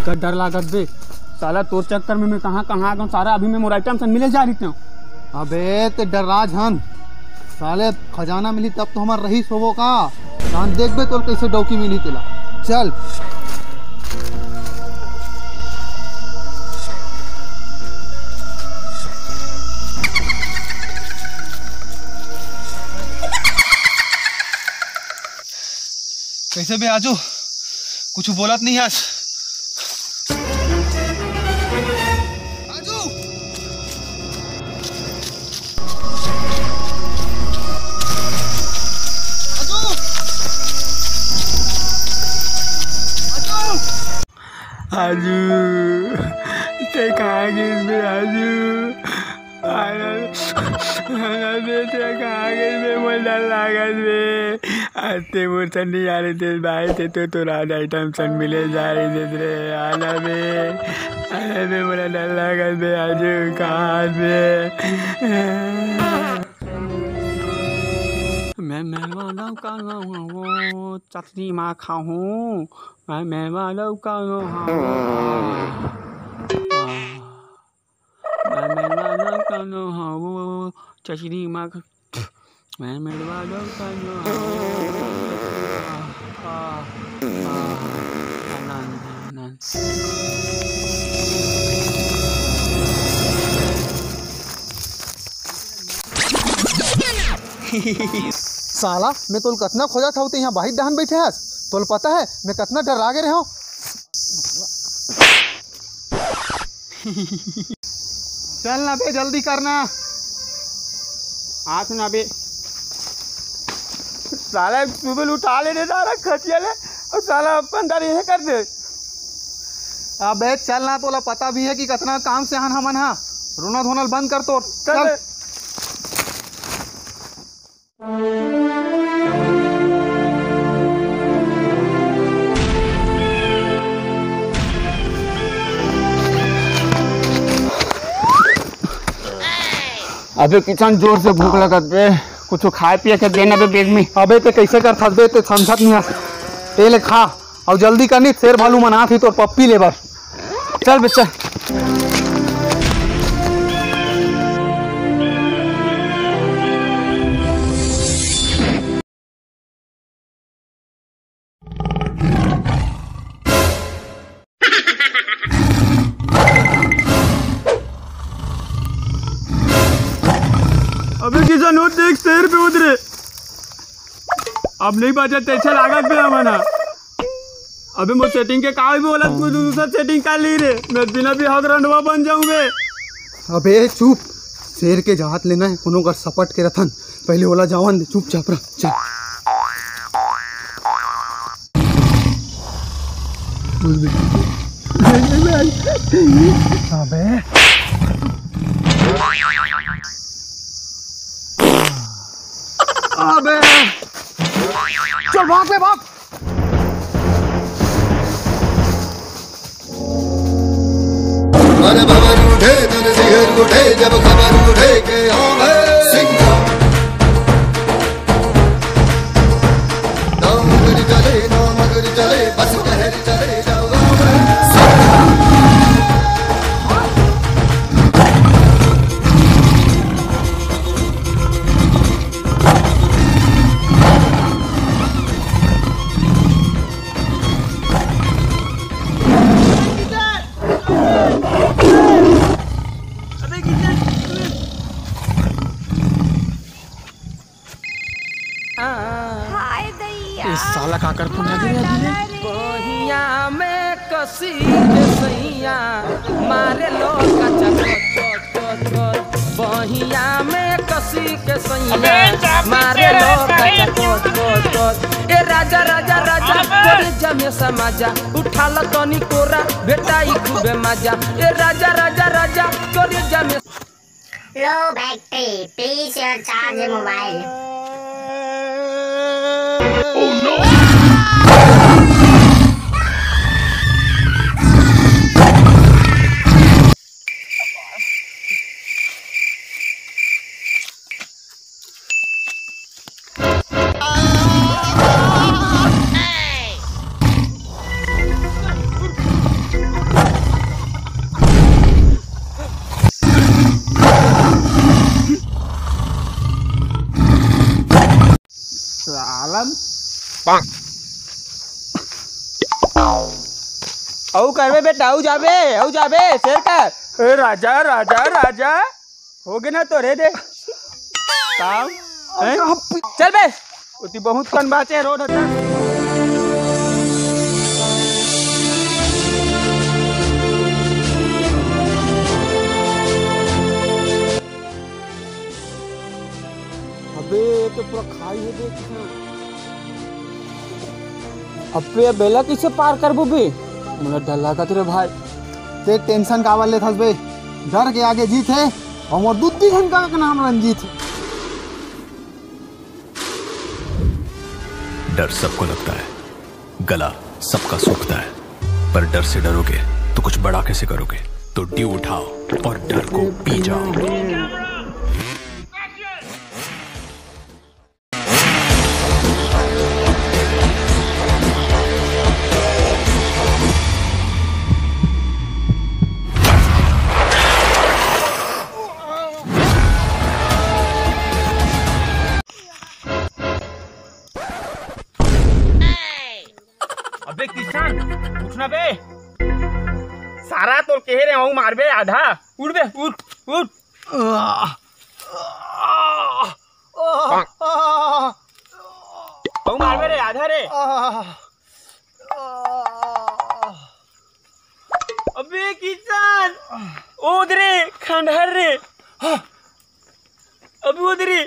हमका डर लागत बे। साला तोर चक्कर में मैं कहाँ कहाँ आ गया सारा। अभी मैं मोर आइटम सन मिले जा रही हूँ। अबे ते डराज हन साले, खजाना मिली तब तो हमार रही सोवो का। धान देख बे तोल कैसे डौकी मिली तेला। चल कैसे बे आजू, कुछ बोलत नहीं आज। आजू आजू ते कहाँ गिर बे आजू। बेटे कहाँ गिर बे, मुझे डर लागत बे। आते मोर सन नहीं आ रहे थे भाई थे तो आज आइटम सन मिले जा रहे थे रे। आना बे मुझे डर लागत बे आजू। कहाँ बे मैं वाला का वो चटनी माँ खाऊं। मैं वाला का मैं का वो चटनी माँ मैं वाला का साला मैं तोल कतना खोजा था यहाँ बाहिर डहान बैठे हस। तोल पता है मैं कतना डर आगे रहा हूँ। चल ना बे जल्दी करना। हाथ ना बे साला सुबह उठा लेने सारा खटिया ले और साला अंदर ये कर दे। अबे चल ना, तोला पता भी है कि कतना काम से हन हमन हा। रोना धोनल बंद कर तो चल। अबे किसान जोर से भूख लगत बे, कुछ खाए पिए के देना बे बैग में। अबे ते कैसे कर थक बे, ते समझत नहीं तेल खा और जल्दी करनी। शेर भालू मना थी तो पप्पी ले बस। चल बे चल। अबे किसान वो देख शेर पे उतरे। अब नहीं बचा तेरे लागत पे मना। अबे मैं सेटिंग के काल भी बोला तू दूसरा सेटिंग कर ली रे। मैं बिना भी हक रंडवा बन जाऊं बे। अबे चुप, शेर के जहात लेना है कोनो कर सपट के रथन। पहले वाला जवान दे, चुपचाप रह चल। अबे अबे चल भाग बे भाग। अरे खबर उठे तन सिहर उठे जब खबर उठे के सिंह ना मगर चले बस कहर चले जाओ। इस साला का कर तू नजर अभी बहिया में कसी के सैया मारे लो कच्चा बहिया में कसी के सैया मारे लो कच्चा। ए राजा राजा राजा तोरे जमे समाजा उठा लो तनी कोरा बेटाई खूबे मजा। ए राजा राजा राजा तोरे जमे low battery please your charge mobile. Oh no! साला औ करबे बेटा, औ जाबे शेर का। ए राजा राजा राजा हो गए ना तो रे दे काम। चल बे उती बहुत कन बाचे रोड हटा। अबे तो पूरा खाई है देख। अबे बेला किसे पार कर बे? मुझे डर लगा तेरे भाई। ते टेंशन कावल ले थस बे, डर के आगे जीत है। और दूधी घंटा का नाम रंजीत है। डर सबको लगता है, गला सबका सूखता है, पर डर से डरोगे तो कुछ बड़ा कैसे करोगे? तो ड्यू उठाओ और डर को पी जाओ। अबे किसान उठना बे, सारा तो कह रहे हूँ मार बे आधा। उठ बे उठ उठ। मार बे रे आधा रे। अबे किसान उधरे खंडहर रे। अबे उधरे